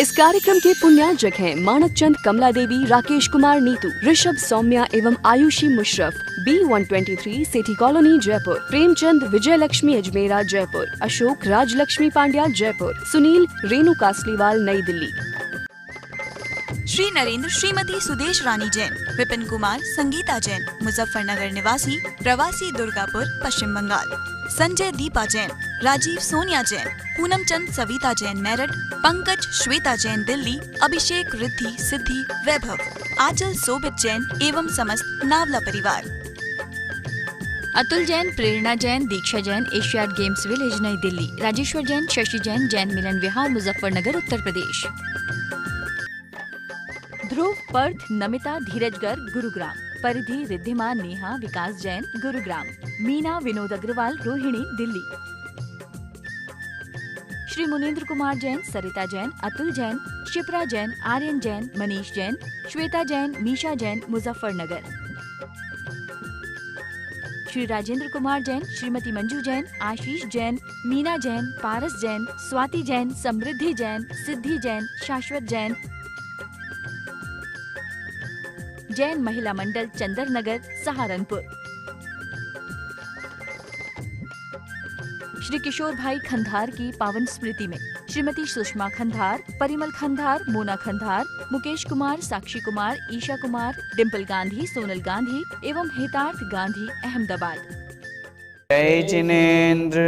इस कार्यक्रम के पुण्यार्जक हैं मानक चंद, कमला देवी, राकेश कुमार नीतू, ऋषभ, सौम्या एवं आयुषी मुशरफ, B123 सेठी कॉलोनी जयपुर, प्रेमचंद, विजय लक्ष्मी अजमेरा जयपुर, अशोक, राजलक्ष्मी पांड्या जयपुर, सुनील, रेणु कासलीवाल नई दिल्ली। श्री नरेंद्र, श्रीमती सुदेश रानी जैन, विपिन कुमार, संगीता जैन, मुजफ्फरनगर निवासी, प्रवासी, दुर्गापुर, पश्चिम बंगाल, संजय, दीपा जैन, राजीव, सोनिया जैन, पूनम चंद, सविता जैन मेरठ, पंकज, श्वेता जैन दिल्ली, अभिषेक, रिद्धि, सिद्धि, वैभव, आंचल, सोबित जैन एवं समस्त नावला परिवार। अतुल जैन, प्रेरणा जैन, दीक्षा जैन, एशियाड गेम्स विलेज नई दिल्ली, राजेश्वर जैन, शशि जैन, जैन मिलन विहार, मुजफ्फरनगर उत्तर प्रदेश। ध्रुव, पर्थ, नमिता, धीरजगर, गुरुग्राम, परिधि, रिद्धिमा, नेहा, विकास जैन, गुरुग्राम, मीना, विनोद अग्रवाल, रोहिणी, दिल्ली। श्री मुनेन्द्र कुमार जैन, सरिता जैन, अतुल जैन, शिप्रा जैन, आर्यन जैन, मनीष जैन, श्वेता जैन, मीशा जैन, मुजफ्फरनगर। श्री राजेंद्र कुमार जैन, श्रीमती मंजू जैन, आशीष जैन, मीना जैन, पारस जैन, स्वाति जैन, समृद्धि जैन, सिद्धि जैन, शाश्वत जैन, जैन महिला मंडल, चंदर नगर, सहारनपुर। श्री किशोर भाई खंधार की पावन स्मृति में श्रीमती सुषमा खंधार, परिमल खंधार, मोना खंधार, मुकेश कुमार, साक्षी कुमार, ईशा कुमार, डिम्पल गांधी, सोनल गांधी एवं हितार्थ गांधी, अहमदाबाद। जय जिनेन्द्र।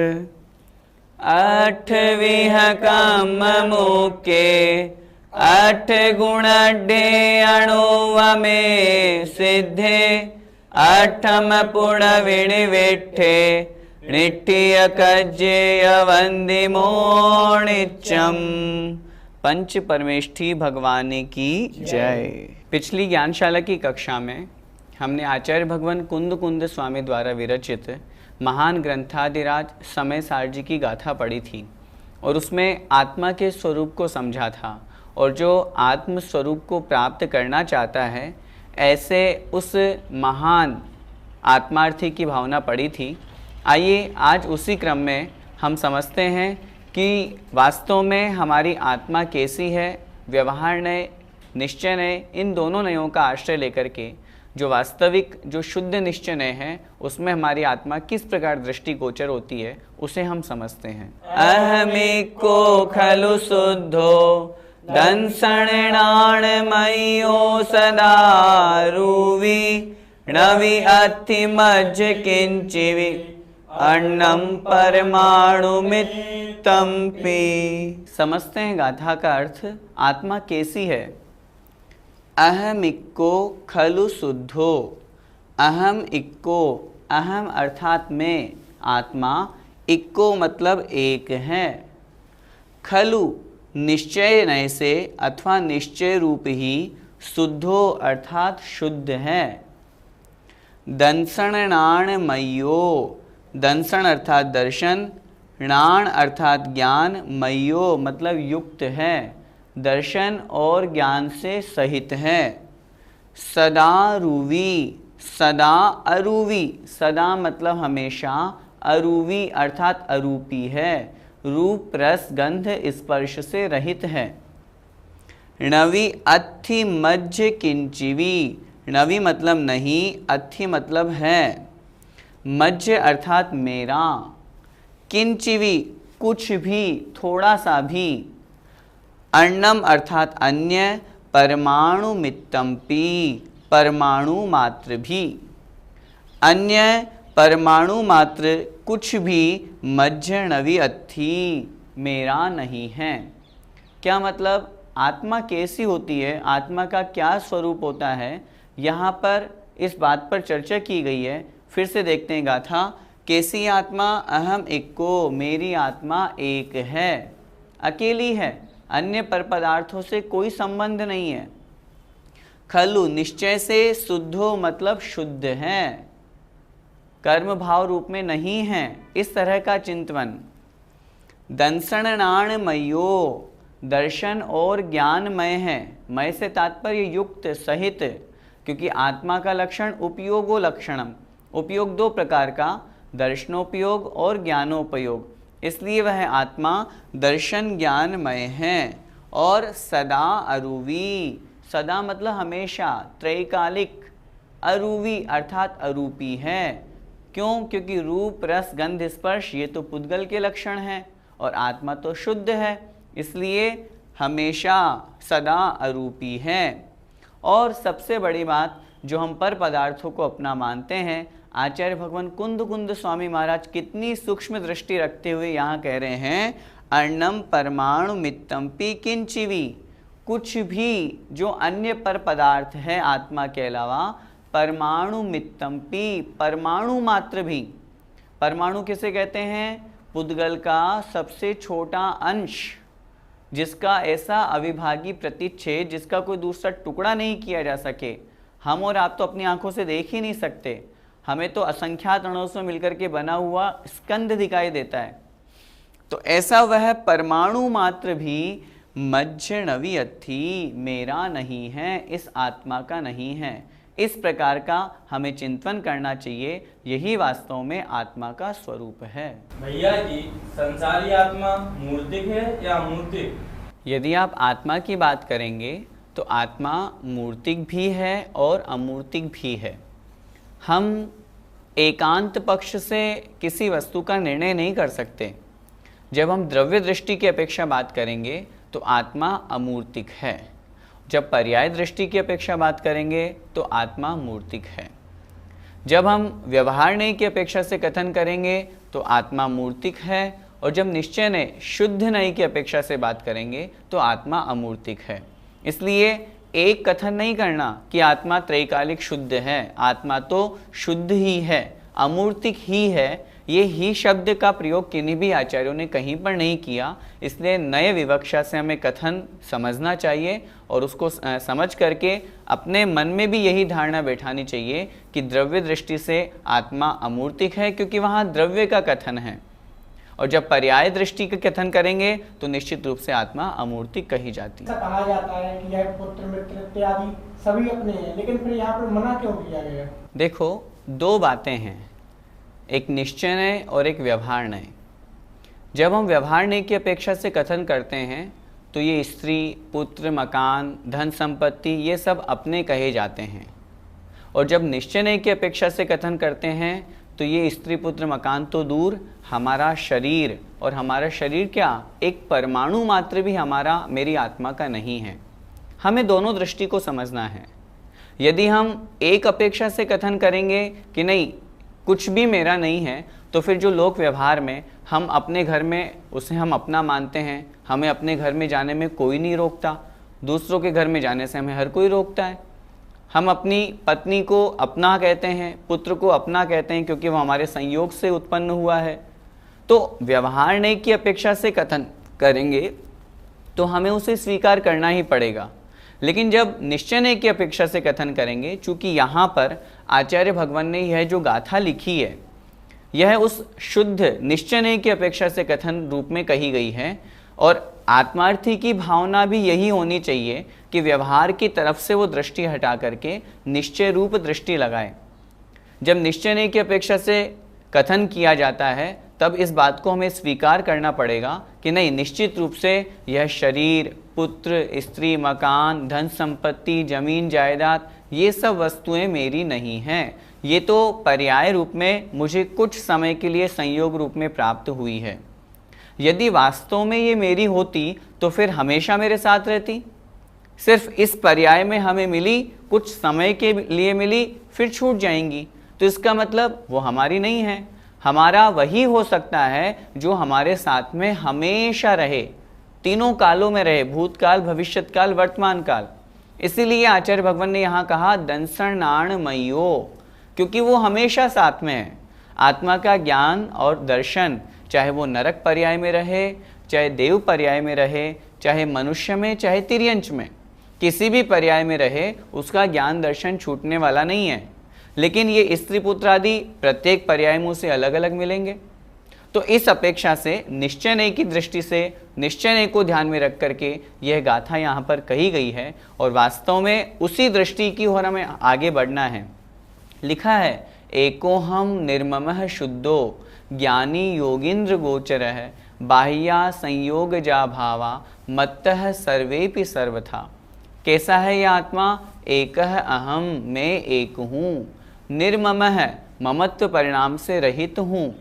8वीं काम मुके 8 गुण अड्डे अणुवमे सिद्धे 8म पुण विणिविठे निट्ठिय कज्जेय वंदिमो नित्यम। पंच परमेष्ठी भगवान की जय। पिछली ज्ञानशाला की कक्षा में हमने आचार्य भगवान कुंद कुंद स्वामी द्वारा विरचित महान ग्रंथादिराज समय सारजी की गाथा पढ़ी थी और उसमें आत्मा के स्वरूप को समझा था और जो आत्म स्वरूप को प्राप्त करना चाहता है ऐसे उस महान आत्मार्थी की भावना पड़ी थी। आइए आज उसी क्रम में हम समझते हैं कि वास्तव में हमारी आत्मा कैसी है। व्यवहार नय, निश्चय नय, इन दोनों नयों का आश्रय लेकर के जो वास्तविक जो शुद्ध निश्चय नय है उसमें हमारी आत्मा किस प्रकार दृष्टिगोचर होती है उसे हम समझते हैं। अहमिको खलु शुद्धो दंसणाणमयो सदा रूवी नवि अति मज्ज किंचिवि अन्नम परमाणु मित्तम पी। समझते हैं गाथा का अर्थ। आत्मा कैसी है? अहम इक्को खलु शुद्धो। अहम इक्को, अहम अर्थात मैं, आत्मा, इक्को मतलब एक है, खलु निश्चय नय से अथवा निश्चय रूप ही, शुद्धो अर्थात शुद्ध है। दंसणाण मयो, दंसण अर्थात दर्शन, णाण अर्थात ज्ञान, मयो मतलब युक्त है, दर्शन और ज्ञान से सहित है। सदा रूवी, सदा अरूवी, सदा मतलब हमेशा, अरूवी अर्थात अरूपी है, रूप रस गंध स्पर्श से रहित है। नवि अथि मज्ज किंचिवी, नवि मतलब नहीं, अथि मतलब है, मज्ज अर्थात मेरा, किंचिवी कुछ भी, थोड़ा सा भी, अन्नम अर्थात अन्य, परमाणु मित्तम पी परमाणु मात्र भी, अन्य परमाणु मात्र कुछ भी, मज्ज नवि अथि मेरा नहीं है। क्या मतलब? आत्मा कैसी होती है, आत्मा का क्या स्वरूप होता है, यहाँ पर इस बात पर चर्चा की गई है। फिर से देखते हैं गाथा। कैसी आत्मा? अहम इक्को, मेरी आत्मा एक है, अकेली है, अन्य पर पदार्थों से कोई संबंध नहीं है। खलु निश्चय से, शुद्धो मतलब शुद्ध है, कर्म भाव रूप में नहीं है, इस तरह का चिंतन। दंसणाण मयो, दर्शन और ज्ञानमय है, मय से तात्पर्य युक्त, सहित, क्योंकि आत्मा का लक्षण उपयोगो लक्षणम, उपयोग दो प्रकार का, दर्शनोपयोग और ज्ञानोपयोग, इसलिए वह आत्मा दर्शन ज्ञानमय है और सदा अरूवी, सदा मतलब हमेशा, त्रैकालिक, अरूवी अर्थात अरूपी है। क्यों? क्योंकि रूप रस गंध स्पर्श ये तो पुद्गल के लक्षण हैं और आत्मा तो शुद्ध है, इसलिए हमेशा सदा अरूपी है। और सबसे बड़ी बात जो हम पर पदार्थों को अपना मानते हैं, आचार्य भगवान कुंद स्वामी महाराज कितनी सूक्ष्म दृष्टि रखते हुए यहाँ कह रहे हैं, अर्णम परमाणु मित्तम्पि किंचिवी, कुछ भी जो अन्य पर पदार्थ है आत्मा के अलावा, परमाणु मित्तम्पि, परमाणु मात्र भी, परमाणु किसे कहते हैं? पुद्गल का सबसे छोटा अंश, जिसका ऐसा अविभागी प्रतिच्छेद जिसका कोई दूसरा टुकड़ा नहीं किया जा सके। हम और आप तो अपनी आंखों से देख ही नहीं सकते, हमें तो असंख्यात अणुओं से मिलकर के बना हुआ स्कंद दिखाई देता है। तो ऐसा वह परमाणु मात्र भी मज्जनवी अथी, मेरा नहीं है, इस आत्मा का नहीं है। इस प्रकार का हमें चिंतन करना चाहिए, यही वास्तव में आत्मा का स्वरूप है। भैया जी, संसारी आत्मा मूर्तिक है या अमूर्तिक? यदि आप आत्मा की बात करेंगे तो आत्मा मूर्तिक भी है और अमूर्तिक भी है। हम एकांत पक्ष से किसी वस्तु का निर्णय नहीं कर सकते। जब हम द्रव्य दृष्टि की अपेक्षा बात करेंगे तो आत्मा अमूर्तिक है, जब पर्याय दृष्टि की अपेक्षा बात करेंगे तो आत्मा मूर्तिक है। जब हम व्यवहार नहीं की अपेक्षा से कथन करेंगे तो आत्मा मूर्तिक है, और जब निश्चय ने शुद्ध नहीं की अपेक्षा से बात करेंगे तो आत्मा अमूर्तिक है। इसलिए एक कथन नहीं करना कि आत्मा त्रैकालिक शुद्ध है, आत्मा तो शुद्ध ही है, अमूर्तिक ही है। ये ही शब्द का प्रयोग किन्हीं भी आचार्यों ने कहीं पर नहीं किया, इसलिए नए विवक्षा से हमें कथन समझना चाहिए और उसको समझ करके अपने मन में भी यही धारणा बैठानी चाहिए कि द्रव्य दृष्टि से आत्मा अमूर्तिक है, क्योंकि वहाँ द्रव्य का कथन है, और जब पर्याय दृष्टि का कथन करेंगे तो निश्चित रूप से आत्मा अमूर्तिक कही जाती है। कहा जाता है कि यह पुत्र मित्र इत्यादि सभी अपने हैं, लेकिन फिर यहाँ पर मना क्यों किया गया? देखो, दो बातें हैं, एक निश्चय नय और एक व्यवहार नय। जब हम व्यवहार नय की अपेक्षा से कथन करते हैं तो ये स्त्री, पुत्र, मकान, धन संपत्ति ये सब अपने कहे जाते हैं, और जब निश्चय नय की अपेक्षा से कथन करते हैं तो ये स्त्री, पुत्र, मकान तो दूर, हमारा शरीर, और हमारा शरीर क्या, एक परमाणु मात्र भी हमारा, मेरी आत्मा का नहीं है। हमें दोनों दृष्टि को समझना है। यदि हम एक अपेक्षा से कथन करेंगे कि नहीं कुछ भी मेरा नहीं है, तो फिर जो लोक व्यवहार में हम अपने घर में उसे हम अपना मानते हैं, हमें अपने घर में जाने में कोई नहीं रोकता, दूसरों के घर में जाने से हमें हर कोई रोकता है। हम अपनी पत्नी को अपना कहते हैं, पुत्र को अपना कहते हैं, क्योंकि वो हमारे संयोग से उत्पन्न हुआ है। तो व्यवहार नहीं की अपेक्षा से कथन करेंगे तो हमें उसे स्वीकार करना ही पड़ेगा। लेकिन जब निश्चय की अपेक्षा से कथन करेंगे, चूंकि यहाँ पर आचार्य भगवान ने यह जो गाथा लिखी है यह उस शुद्ध निश्चय की अपेक्षा से कथन रूप में कही गई है, और आत्मार्थी की भावना भी यही होनी चाहिए कि व्यवहार की तरफ से वो दृष्टि हटा करके निश्चय रूप दृष्टि लगाए। जब निश्चय की अपेक्षा से कथन किया जाता है तब इस बात को हमें स्वीकार करना पड़ेगा कि नहीं, निश्चित रूप से यह शरीर, पुत्र, स्त्री, मकान, धन संपत्ति, जमीन जायदाद ये सब वस्तुएं मेरी नहीं हैं, ये तो पर्याय रूप में मुझे कुछ समय के लिए संयोग रूप में प्राप्त हुई है। यदि वास्तव में ये मेरी होती तो फिर हमेशा मेरे साथ रहती। सिर्फ इस पर्याय में हमें मिली, कुछ समय के लिए मिली, फिर छूट जाएंगी, तो इसका मतलब वो हमारी नहीं है। हमारा वही हो सकता है जो हमारे साथ में हमेशा रहे, तीनों कालों में रहे, भूतकाल, भविष्यत काल, वर्तमान काल। इसीलिए आचार्य भगवान ने यहाँ कहा दंसनाणमयो, क्योंकि वो हमेशा साथ में है। आत्मा का ज्ञान और दर्शन, चाहे वो नरक पर्याय में रहे, चाहे देव पर्याय में रहे, चाहे मनुष्य में, चाहे तिर्यंच में, किसी भी पर्याय में रहे, उसका ज्ञान दर्शन छूटने वाला नहीं है। लेकिन ये स्त्री पुत्र आदि प्रत्येक पर्याय में उसे अलग अलग मिलेंगे। तो इस अपेक्षा से निश्चय नहीं की दृष्टि से निश्चय नहीं को ध्यान में रख करके यह गाथा यहाँ पर कही गई है, और वास्तव में उसी दृष्टि की ओर हमें आगे बढ़ना है। लिखा है एकोहम निर्ममः शुद्धो ज्ञानी योगींद्र गोचरः बाह्या संयोगजा भावा मत्तः सर्वेपि सर्वथा। कैसा है यह आत्मा? एकः अहम, मैं एक हूँ। निर्ममः, ममत्व परिणाम से रहित हूँ।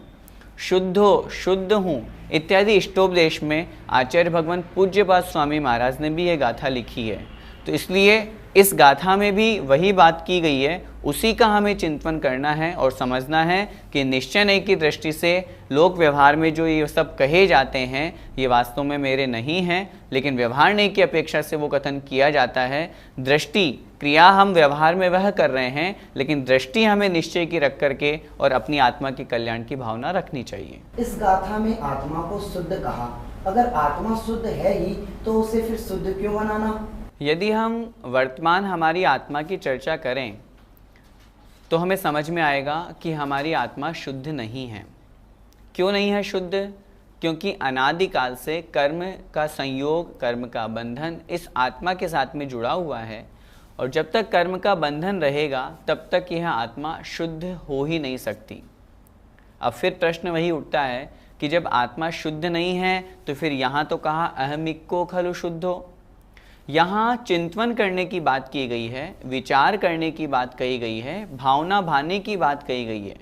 शुद्धो, शुद्ध हूँ इत्यादि इष्टोपदेश में आचार्य भगवान पूज्यपाद स्वामी महाराज ने भी यह गाथा लिखी है। तो इसलिए इस गाथा में भी वही बात की गई है, उसी का हमें चिंतन करना है और समझना है कि निश्चय नहीं की दृष्टि से लोक व्यवहार में जो ये सब कहे जाते हैं ये वास्तव में मेरे नहीं हैं, लेकिन व्यवहार नहीं की अपेक्षा से वो कथन किया जाता है। दृष्टि, क्रिया हम व्यवहार में वह कर रहे हैं, लेकिन दृष्टि हमें निश्चय की रख करके और अपनी आत्मा के कल्याण की भावना रखनी चाहिए। इस गाथा में आत्मा को शुद्ध कहा, अगर आत्मा शुद्ध है ही तो उसे फिर शुद्ध क्यों बनाना? यदि हम वर्तमान हमारी आत्मा की चर्चा करें तो हमें समझ में आएगा कि हमारी आत्मा शुद्ध नहीं है। क्यों नहीं है शुद्ध? क्योंकि अनादिकाल से कर्म का संयोग, कर्म का बंधन इस आत्मा के साथ में जुड़ा हुआ है, और जब तक कर्म का बंधन रहेगा तब तक यह आत्मा शुद्ध हो ही नहीं सकती। अब फिर प्रश्न वही उठता है कि जब आत्मा शुद्ध नहीं है तो फिर यहाँ तो कहा अहमिक्को खलु शुद्धो, यहाँ चिंतन करने की बात की गई है, विचार करने की बात कही गई है, भावना भाने की बात कही गई है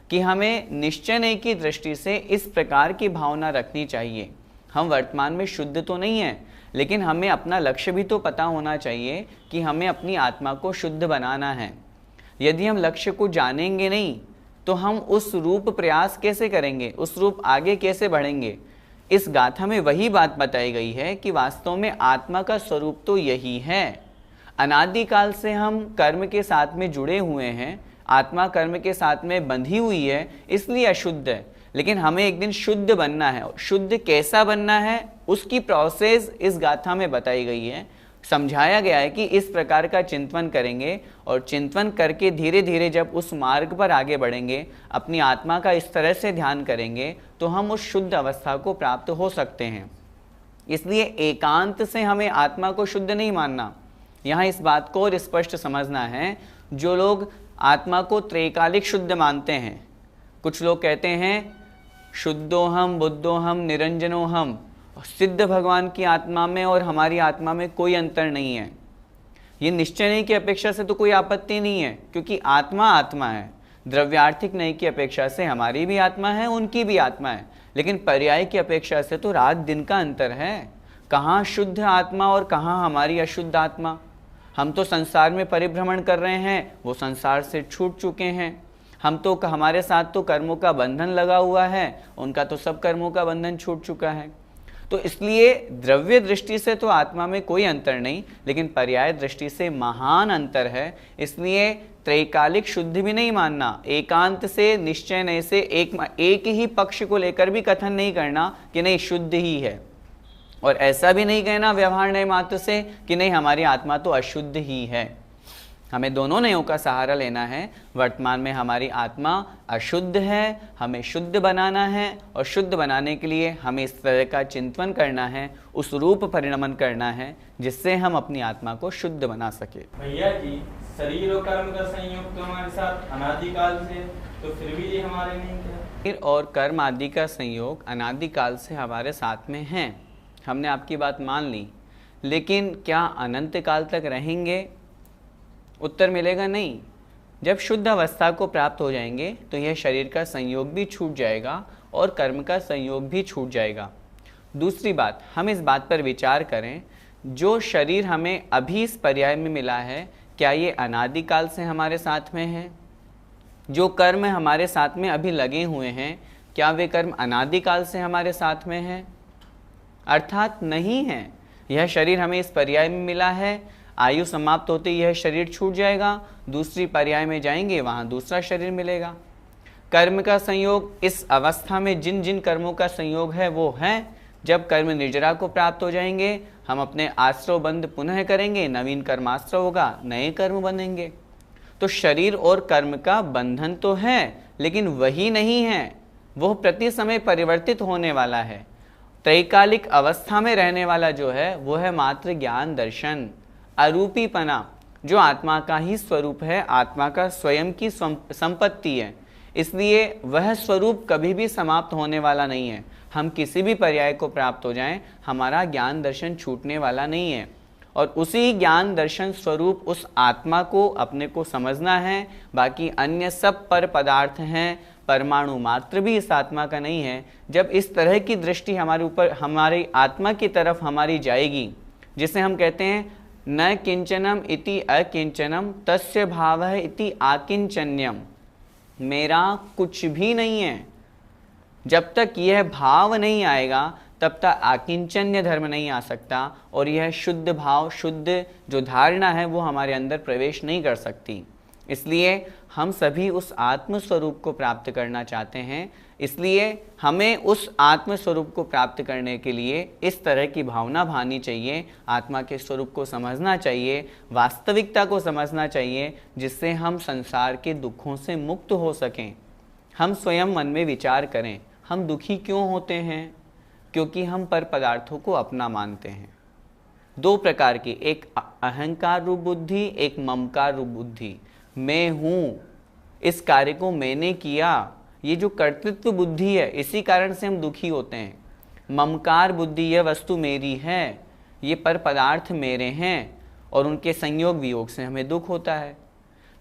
कि हमें निश्चय नहीं की दृष्टि से इस प्रकार की भावना रखनी चाहिए। हम वर्तमान में शुद्ध तो नहीं हैं, लेकिन हमें अपना लक्ष्य भी तो पता होना चाहिए कि हमें अपनी आत्मा को शुद्ध बनाना है। यदि हम लक्ष्य को जानेंगे नहीं तो हम उस रूप प्रयास कैसे करेंगे, उस रूप आगे कैसे बढ़ेंगे। इस गाथा में वही बात बताई गई है कि वास्तव में आत्मा का स्वरूप तो यही है। अनादिकाल से हम कर्म के साथ में जुड़े हुए हैं, आत्मा कर्म के साथ में बंधी हुई है, इसलिए अशुद्ध है। लेकिन हमें एक दिन शुद्ध बनना है। शुद्ध कैसा बनना है उसकी प्रोसेस इस गाथा में बताई गई है, समझाया गया है कि इस प्रकार का चिंतन करेंगे और चिंतन करके धीरे धीरे जब उस मार्ग पर आगे बढ़ेंगे, अपनी आत्मा का इस तरह से ध्यान करेंगे तो हम उस शुद्ध अवस्था को प्राप्त हो सकते हैं। इसलिए एकांत से हमें आत्मा को शुद्ध नहीं मानना। यहाँ इस बात को और स्पष्ट समझना है, जो लोग आत्मा को त्रैकालिक शुद्ध मानते हैं, कुछ लोग कहते हैं शुद्धोहम बुद्धोहम निरंजनोहम, सिद्ध भगवान की आत्मा में और हमारी आत्मा में कोई अंतर नहीं है। ये निश्चय नहीं की अपेक्षा से तो कोई आपत्ति नहीं है, क्योंकि आत्मा आत्मा है। द्रव्यार्थिक नहीं की अपेक्षा से हमारी भी आत्मा है, उनकी भी आत्मा है, लेकिन पर्याय की अपेक्षा से तो रात दिन का अंतर है। कहाँ शुद्ध आत्मा और कहाँ हमारी अशुद्ध आत्मा। हम तो संसार में परिभ्रमण कर रहे हैं, वो संसार से छूट चुके हैं। हम तो, हमारे साथ तो कर्मों का बंधन लगा हुआ है, उनका तो सब कर्मों का बंधन छूट चुका है। तो इसलिए द्रव्य दृष्टि से तो आत्मा में कोई अंतर नहीं, लेकिन पर्याय दृष्टि से महान अंतर है। इसलिए त्रैकालिक शुद्ध भी नहीं मानना, एकांत से निश्चय नहीं से एक ही पक्ष को लेकर भी कथन नहीं करना कि नहीं शुद्ध ही है, और ऐसा भी नहीं कहना व्यवहार नय मात्र से कि नहीं हमारी आत्मा तो अशुद्ध ही है। हमें दोनों नयों का सहारा लेना है। वर्तमान में हमारी आत्मा अशुद्ध है, हमें शुद्ध बनाना है, और शुद्ध बनाने के लिए हमें इस तरह का चिंतन करना है, उस रूप परिणमन करना है जिससे हम अपनी आत्मा को शुद्ध बना सके। भैया जी, शरीर और कर्म का संयोग तो हमारे साथ अनादिकाल से, तो फिर भी ये हमारे नहीं क्या? शरीर और कर्म आदि का संयोग अनादिकाल से हमारे साथ में है, हमने आपकी बात मान ली, लेकिन क्या अनंत काल तक रहेंगे? उत्तर मिलेगा नहीं। जब शुद्ध अवस्था को प्राप्त हो जाएंगे तो यह शरीर का संयोग भी छूट जाएगा और कर्म का संयोग भी छूट जाएगा। दूसरी बात, हम इस बात पर विचार करें, जो शरीर हमें अभी इस पर्याय में मिला है, क्या ये अनादिकाल से हमारे साथ में है? जो कर्म हमारे साथ में अभी लगे हुए हैं, क्या वे कर्म अनादिकाल से हमारे साथ में हैं? अर्थात नहीं है। यह शरीर हमें इस पर्याय में मिला है, आयु समाप्त होते ही यह शरीर छूट जाएगा, दूसरी पर्याय में जाएंगे वहाँ दूसरा शरीर मिलेगा। कर्म का संयोग इस अवस्था में जिन जिन कर्मों का संयोग है वो है, जब कर्म निर्जरा को प्राप्त हो जाएंगे हम अपने आश्रव बंध पुनः करेंगे, नवीन कर्माश्रव होगा, नए कर्म बनेंगे। तो शरीर और कर्म का बंधन तो है, लेकिन वही नहीं है, वह प्रति समय परिवर्तित होने वाला है। त्रैकालिक अवस्था में रहने वाला जो है वो है मात्र ज्ञान दर्शन, अरूपीपना, जो आत्मा का ही स्वरूप है, आत्मा का स्वयं की संपत्ति है। इसलिए वह स्वरूप कभी भी समाप्त होने वाला नहीं है। हम किसी भी पर्याय को प्राप्त हो जाएं, हमारा ज्ञान दर्शन छूटने वाला नहीं है। और उसी ज्ञान दर्शन स्वरूप उस आत्मा को अपने को समझना है। बाकी अन्य सब पर पदार्थ हैं, परमाणु मात्र भी इस आत्मा का नहीं है। जब इस तरह की दृष्टि हमारे ऊपर, हमारी आत्मा की तरफ हमारी जाएगी, जिसे हम कहते हैं न किंचनम इति अकिंचनम तस्य भावः इति आकिंचन्यम, मेरा कुछ भी नहीं है, जब तक यह भाव नहीं आएगा तब तक आकिंचन्य धर्म नहीं आ सकता, और यह शुद्ध भाव, शुद्ध जो धारणा है वो हमारे अंदर प्रवेश नहीं कर सकती। इसलिए हम सभी उस आत्म स्वरूप को प्राप्त करना चाहते हैं। इसलिए हमें उस आत्म स्वरूप को प्राप्त करने के लिए इस तरह की भावना भानी चाहिए, आत्मा के स्वरूप को समझना चाहिए, वास्तविकता को समझना चाहिए, जिससे हम संसार के दुखों से मुक्त हो सकें। हम स्वयं मन में विचार करें, हम दुखी क्यों होते हैं? क्योंकि हम पर पदार्थों को अपना मानते हैं। दो प्रकार की, एक अहंकार रूप बुद्धि, एक ममकार रूप बुद्धि। मैं हूँ, इस कार्य को मैंने किया, ये जो कर्तृत्व बुद्धि है, इसी कारण से हम दुखी होते हैं। ममकार बुद्धि, यह वस्तु मेरी है, ये पर पदार्थ मेरे हैं, और उनके संयोग वियोग से हमें दुख होता है।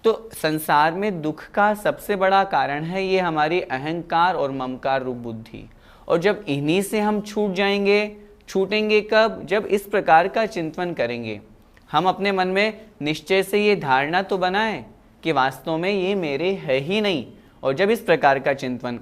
तो संसार में दुख का सबसे बड़ा कारण है ये हमारी अहंकार और ममकार रूप बुद्धि। और जब इन्हीं से हम छूट जाएंगे, छूटेंगे कब? जब इस प्रकार का चिंतन करेंगे। हम अपने मन में निश्चय से ये धारणा तो बनाएं कि वास्तव में ये मेरे है ही नहीं, और जब इस प्रकार का चिंतन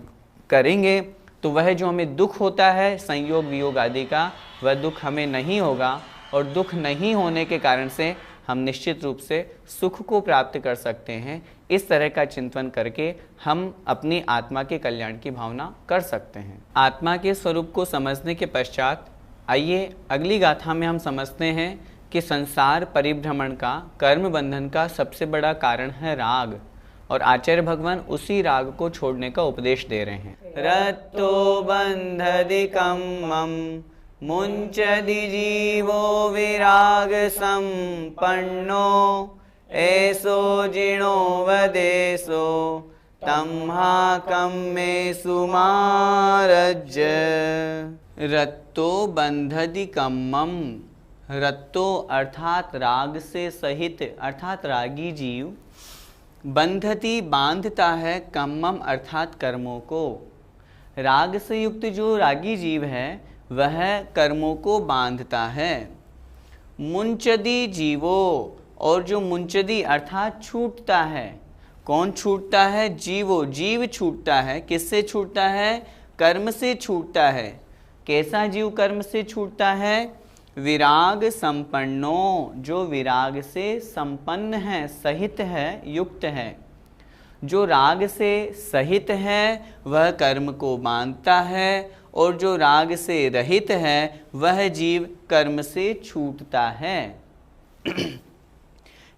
करेंगे तो वह जो हमें दुख होता है संयोग वियोग आदि का, वह दुख हमें नहीं होगा, और दुख नहीं होने के कारण से हम निश्चित रूप से सुख को प्राप्त कर सकते हैं। इस तरह का चिंतन करके हम अपनी आत्मा के कल्याण की भावना कर सकते हैं। आत्मा के स्वरूप को समझने के पश्चात आइए अगली गाथा में हम समझते हैं कि संसार परिभ्रमण का, कर्म बंधन का सबसे बड़ा कारण है राग, और आचार्य भगवान उसी राग को छोड़ने का उपदेश दे रहे हैं। रत्तो बंधदिकं मम मुंचदि जीवो विराग संपन्नो ऐसो जिणो वदेशो तम्हाकं मे सुमारज। रत्तो बंधदिकं मम, रत्तो अर्थात राग से सहित, अर्थात रागी जीव, बंधती बांधता है, कम्मम अर्थात कर्मों को। राग से युक्त जो रागी जीव है वह कर्मों को बांधता है। मुंचदी जीवो, और जो मुंचदी अर्थात छूटता है। कौन छूटता है? जीवो, जीव छूटता है। किससे छूटता है? कर्म से छूटता है। कैसा जीव कर्म से छूटता है? विराग संपन्नो, जो विराग से संपन्न है, सहित है, युक्त है। जो राग से सहित है वह कर्म को बांधता है, और जो राग से रहित है वह जीव कर्म से छूटता है।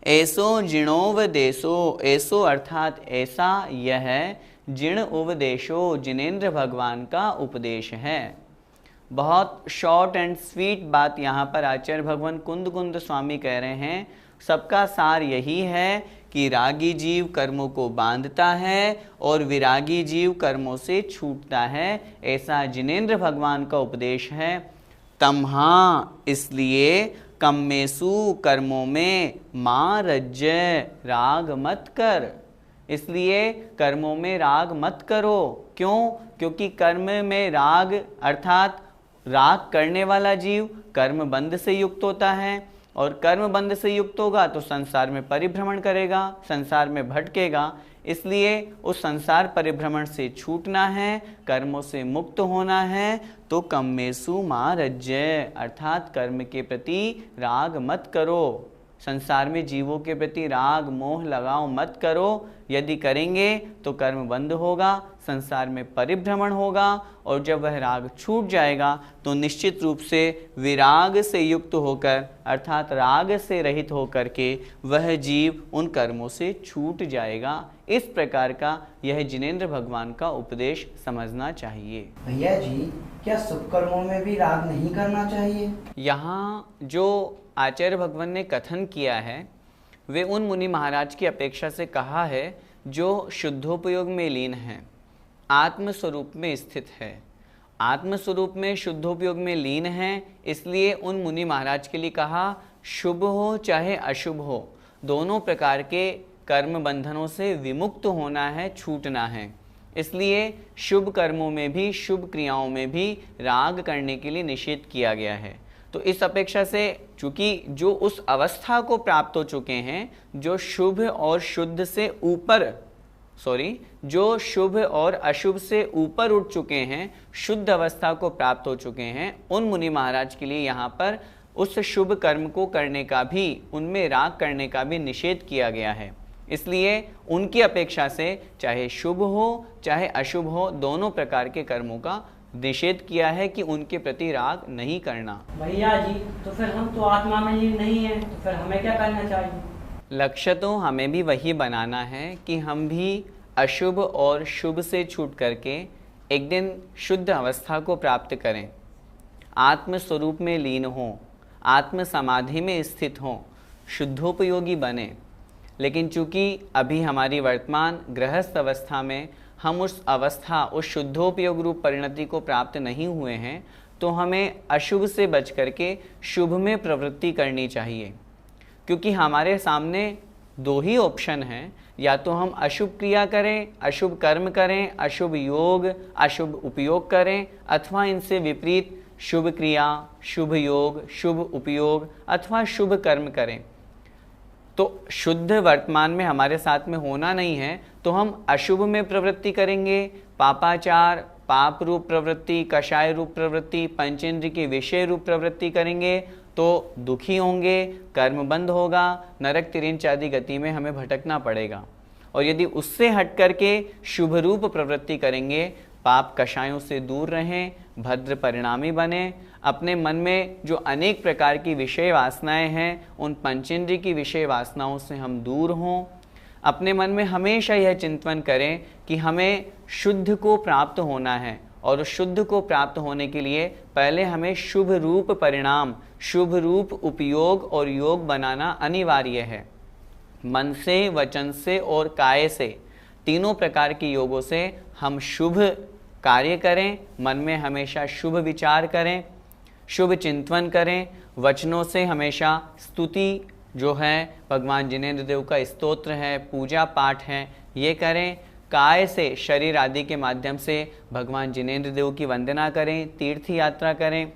ऐसो जिणोवदेशो, ऐसो अर्थात ऐसा, यह जिण उपदेशो, जिनेंद्र भगवान का उपदेश है। बहुत शॉर्ट एंड स्वीट बात यहाँ पर आचार्य भगवान कुंद कुंद स्वामी कह रहे हैं। सबका सार यही है कि रागी जीव कर्मों को बांधता है और विरागी जीव कर्मों से छूटता है, ऐसा जिनेंद्र भगवान का उपदेश है। तम्हा, इसलिए कम्मेसु, कर्मों में, मां रज्य, राग मत कर। इसलिए कर्मों में राग मत करो। क्यों? क्योंकि कर्म में राग अर्थात राग करने वाला जीव कर्म बंध से युक्त होता है, और कर्म बंध से युक्त होगा तो संसार में परिभ्रमण करेगा, संसार में भटकेगा। इसलिए उस संसार परिभ्रमण से छूटना है, कर्मों से मुक्त होना है, तो कम्मेसु मा रज्य, अर्थात कर्म के प्रति राग मत करो। संसार में जीवों के प्रति राग मोह लगाओ मत करो। यदि करेंगे तो कर्म बंद होगा, संसार में परिभ्रमण होगा, और जब वह राग छूट जाएगा तो निश्चित रूप से विराग से युक्त होकर अर्थात राग से रहित होकर के वह जीव उन कर्मों से छूट जाएगा। इस प्रकार का यह जिनेंद्र भगवान का उपदेश समझना चाहिए। भैया जी, क्या शुभ कर्मों में भी राग नहीं करना चाहिए? यहाँ जो आचार्य भगवान ने कथन किया है वे उन मुनि महाराज की अपेक्षा से कहा है जो शुद्धोपयोग में लीन है, आत्म स्वरूप में स्थित है। आत्म स्वरूप में शुद्धोपयोग में लीन है, इसलिए उन मुनि महाराज के लिए कहा शुभ हो चाहे अशुभ हो, दोनों प्रकार के कर्म बंधनों से विमुक्त होना है, छूटना है। इसलिए शुभ कर्मों में भी, शुभ क्रियाओं में भी राग करने के लिए निषेध किया गया है। तो इस अपेक्षा से चूंकि जो उस अवस्था को प्राप्त हो चुके हैं, जो शुभ और शुद्ध से ऊपर जो शुभ और अशुभ से ऊपर उठ चुके हैं, शुद्ध अवस्था को प्राप्त हो चुके हैं, उन मुनि महाराज के लिए यहाँ पर उस शुभ कर्म को करने का भी, उनमें राग करने का भी निषेध किया गया है। इसलिए उनकी अपेक्षा से चाहे शुभ हो चाहे अशुभ हो, दोनों प्रकार के कर्मों का निषेध किया है कि उनके प्रति राग नहीं करना। भैया जी, तो फिर हम तो आत्मा में लीन नहीं है, तो फिर हमें क्या करना चाहिए? लक्ष्य तो हमें भी वही बनाना है कि हम भी अशुभ और शुभ से छूट करके एक दिन शुद्ध अवस्था को प्राप्त करें, आत्म स्वरूप में लीन हों, आत्म समाधि में स्थित हों, शुद्धोपयोगी बने। लेकिन चूंकि अभी हमारी वर्तमान गृहस्थ अवस्था में हम उस अवस्था, उस शुद्धोपयोग रूप परिणति को प्राप्त नहीं हुए हैं, तो हमें अशुभ से बच करके शुभ में प्रवृत्ति करनी चाहिए। क्योंकि हमारे सामने दो ही ऑप्शन हैं, या तो हम अशुभ क्रिया करें, अशुभ कर्म करें, अशुभ योग, अशुभ उपयोग करें, अथवा इनसे विपरीत शुभ क्रिया, शुभ योग, शुभ उपयोग अथवा शुभ कर्म करें। तो शुद्ध वर्तमान में हमारे साथ में होना नहीं है, तो हम अशुभ में प्रवृत्ति करेंगे, पापाचार, पाप रूप प्रवृत्ति, कषाय रूप प्रवृत्ति, पंचेंद्रिय के विषय रूप प्रवृत्ति करेंगे तो दुखी होंगे, कर्म बंद होगा, नरक तिर्यंच आदि गति में हमें भटकना पड़ेगा। और यदि उससे हट करके शुभ रूप प्रवृत्ति करेंगे, पाप कषायों से दूर रहें, भद्र परिणामी बने, अपने मन में जो अनेक प्रकार की विषय वासनाएं हैं, उन पंचेंद्रिय की विषय वासनाओं से हम दूर हों। अपने मन में हमेशा यह चिंतन करें कि हमें शुद्ध को प्राप्त होना है, और उस शुद्ध को प्राप्त होने के लिए पहले हमें शुभ रूप परिणाम, शुभ रूप उपयोग और योग बनाना अनिवार्य है। मन से, वचन से और काय से, तीनों प्रकार के योगों से हम शुभ कार्य करें, मन में हमेशा शुभ विचार करें, शुभ चिंतन करें, वचनों से हमेशा स्तुति जो है, भगवान जिनेंद्र देव का स्तोत्र है, पूजा पाठ है, ये करें। काय से, शरीर आदि के माध्यम से भगवान जिनेंद्र देव की वंदना करें, तीर्थ यात्रा करें,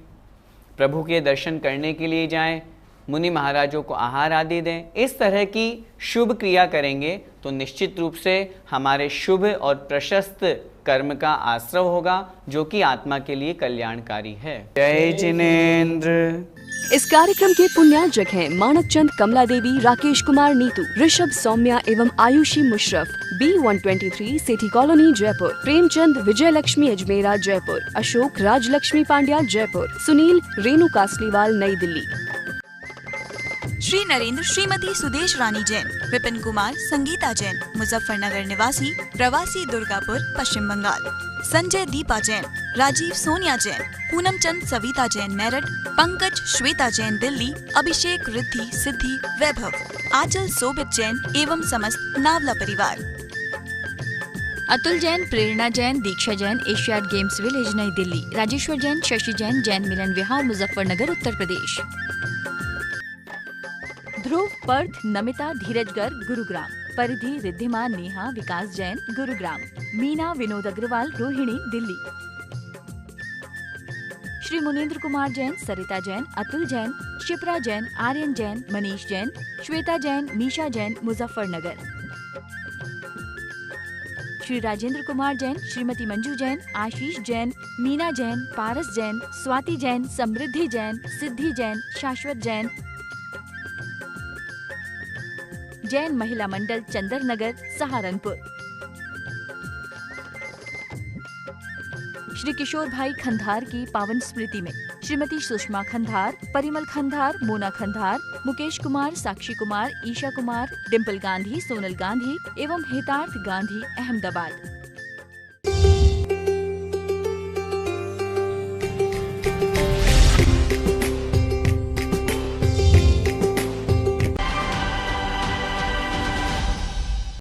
प्रभु के दर्शन करने के लिए जाएं, मुनि महाराजों को आहार आदि दें। इस तरह की शुभ क्रिया करेंगे तो निश्चित रूप से हमारे शुभ और प्रशस्त कर्म का आश्रव होगा, जो कि आत्मा के लिए कल्याणकारी है। जय जिनेंद्र। इस कार्यक्रम के पुण्यार्जक हैं मानक चंद, कमला देवी, राकेश कुमार नीतू, ऋषभ सौम्या एवं आयुषी मुशरफ, B123 सेठी कॉलोनी जयपुर, प्रेमचंद विजय लक्ष्मी अजमेरा जयपुर, अशोक राजलक्ष्मी पांड्या जयपुर, सुनील रेणु कासलीवाल नई दिल्ली। श्री नरेंद्र श्रीमती सुदेश रानी जैन, विपिन कुमार संगीता जैन, मुजफ्फरनगर निवासी, प्रवासी दुर्गापुर पश्चिम बंगाल, संजय दीपा जैन, राजीव सोनिया जैन, पूनम चंद सविता जैन मेरठ, पंकज श्वेता जैन दिल्ली, अभिषेक रिद्धि सिद्धि वैभव, आंचल सोबित जैन एवं समस्त नावला परिवार। अतुल जैन, प्रेरणा जैन, दीक्षा जैन, एशियाड गेम्स विलेज नई दिल्ली, राजेश्वर जैन, शशि जैन, जैन मिलन विहार मुजफ्फरनगर उत्तर प्रदेश। ध्रुव, पर्थ, नमिता, धीरजगर गुरुग्राम, परिधि, रिद्धिमा, नेहा, विकास जैन गुरुग्राम, मीना, विनोद अग्रवाल, रोहिणी दिल्ली। श्री मुनीन्द्र कुमार जैन, सरिता जैन, अतुल जैन, शिप्रा जैन, आर्यन जैन, मनीष जैन, श्वेता जैन, मीशा जैन मुजफ्फरनगर। श्री राजेंद्र कुमार जैन, श्रीमती मंजू जैन, आशीष जैन, मीना जैन, पारस जैन, स्वाति जैन, समृद्धि जैन, सिद्धि जैन, शाश्वत जैन, जैन महिला मंडल चंदर नगर सहारनपुर। श्री किशोर भाई खंधार की पावन स्मृति में श्रीमती सुषमा खंधार, परिमल खंधार, मोना खंधार, मुकेश कुमार, साक्षी कुमार, ईशा कुमार, डिम्पल गांधी, सोनल गांधी एवं हितार्थ गांधी अहमदाबाद।